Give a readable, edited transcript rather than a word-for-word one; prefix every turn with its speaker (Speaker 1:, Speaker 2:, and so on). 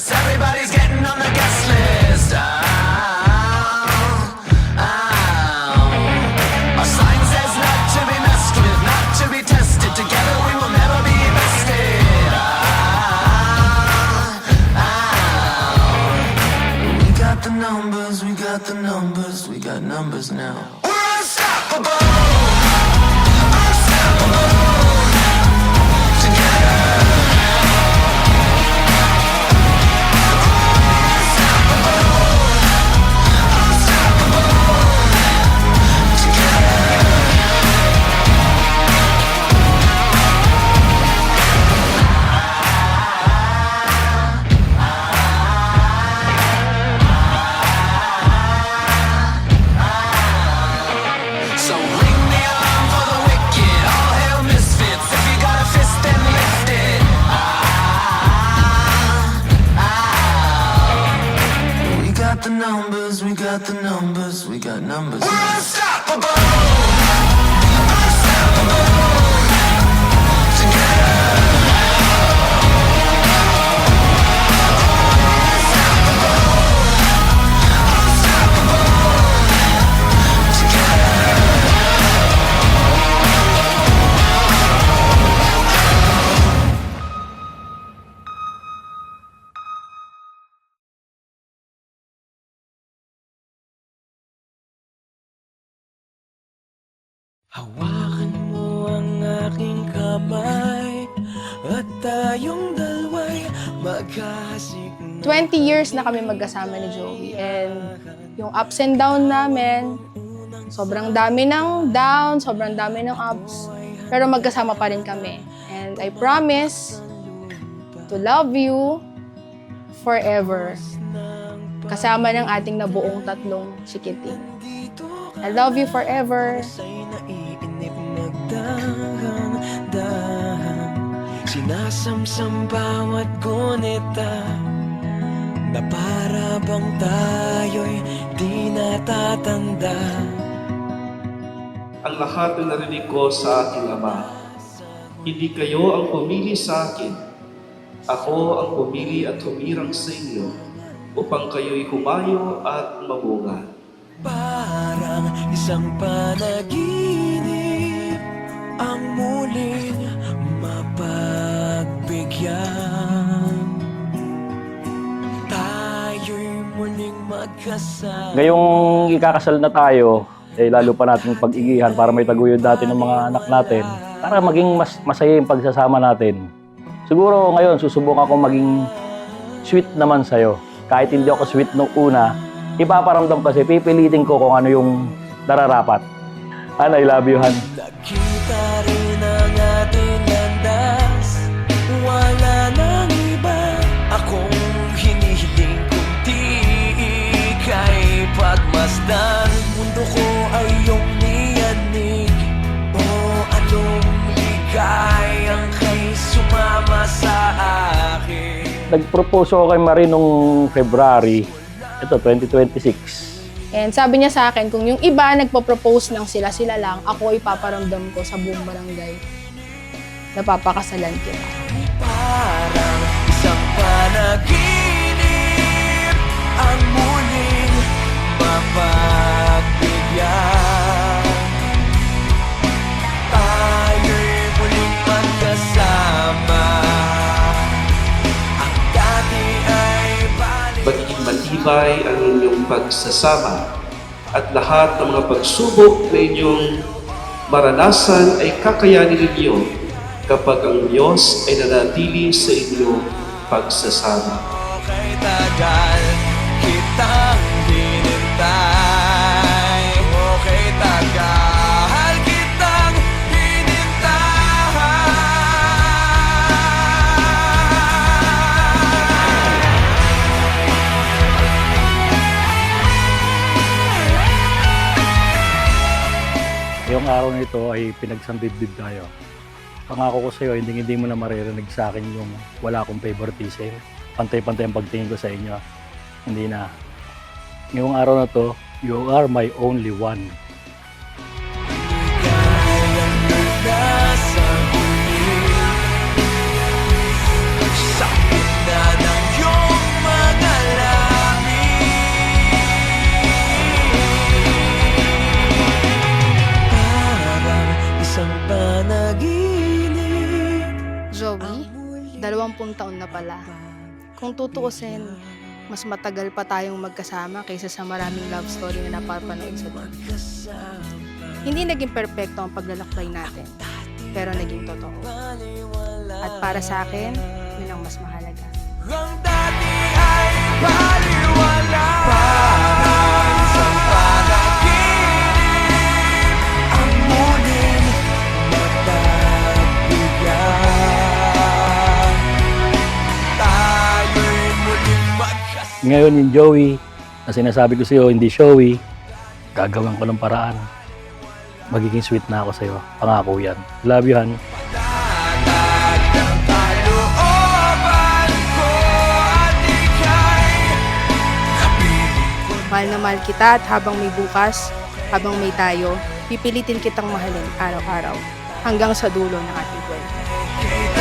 Speaker 1: Everybody's getting on the guest list. Our sign says not to be messed with, not to be tested. Together we will never be bested. We got the numbers, we got the numbers, we got numbers now. We're unstoppable. Unstoppable. We got the numbers, we got numbers. We're unstoppable! Unstoppable!
Speaker 2: Hawakan mo ang aking kamay at tayong dalawa'y magkahasik.
Speaker 3: 20 years na kami magkasama ni Joey, and yung ups and down namin, sobrang dami ng down, sobrang dami ng ups, pero magkasama pa rin kami. And I promise to love you forever. Kasama ng ating nabuong tatlong chikiting. I love you forever.
Speaker 2: Sinasamsam bawat gunita na para bang tayo'y di natatanda.
Speaker 4: Ang lahat na narinig ko sa aking Ama, hindi kayo ang pumili sa akin. Ako ang pumili at humirang sa inyo upang kayo'y humayo at mamunga.
Speaker 2: Parang isang panaginip ang muling mapagbigyan. Tayo'y muling magkasama.
Speaker 5: Ngayong ikakasal na tayo, lalo pa natin pag-igihan para may taguyod natin ng mga anak natin, para maging mas masaya yung pagsasama natin. Siguro ngayon, susubukan ko maging sweet naman sa'yo. Kahit hindi ako sweet nung una, ipaparamdam kasi, pipilitin ko kung ano yung nararapat. Han, I love you, Han.
Speaker 2: Nakita rin ang ating landas, wala nang iba akong hinihiling kundi ika'y pagmasdan. Mundo ko ay iyong niyanig, o anong ligayang kay sumama sa akin.
Speaker 5: Nag-propose ako kay Marie nung February, ito, 2026.
Speaker 3: And sabi niya sa akin, kung yung iba nagpo-propose ng sila-sila lang, ako ipaparamdam ko sa buong barangay. Napapakasalan kita.
Speaker 2: Parang isang panaginip ang muling mapagbigyan. Tayo'y muling magkasama. Ang dati ay balik.
Speaker 4: Magiging matibay ang inyong pagsasama at lahat ng mga pagsubok na inyong maranasan ay kakayanin ninyo kapag ang Diyos ay nanatili sa inyong pagsasama.
Speaker 2: Kay tagal kitang hinintay, kay tagal kitang hinintay.
Speaker 5: Ngayong araw na ito ay pinagsambibib tayo. Pangako ko sa iyo, hindi mo na maririnig sa akin yung wala akong favoritism. Pantay-pantay ang pagtingin ko sa inyo. Hindi na. Ngayong araw na to, you are my only one.
Speaker 2: Nasa huli sa gitna ng iyong mga langit, parang isang panaginip.
Speaker 3: Joey, 20 taon na pala. Kung tutuusin, mas matagal pa tayong magkasama kaysa sa maraming love story na napapanood sa doon. Hindi naging perpekto ang paglalakbay natin, pero naging totoo. At para sa akin, yun ang mas mahalaga.
Speaker 2: Ang dati ay baliwala, parang isang panaginip. Ang muling nagbibigan, tayo'y muling magkasama.
Speaker 5: Ngayon yung Joey, na sinasabi ko sa iyo, hindi showy, gagawin ko ng paraan. Magiging sweet na ako sa iyo. Pangako yan. Love you, Han.
Speaker 2: Patatag ng kalooban ko at ika'y napili ko.
Speaker 3: Mahal na mahal kita at habang may bukas, habang may tayo, pipilitin kitang mahalin araw-araw hanggang sa dulo ng ating buhay.
Speaker 2: Kita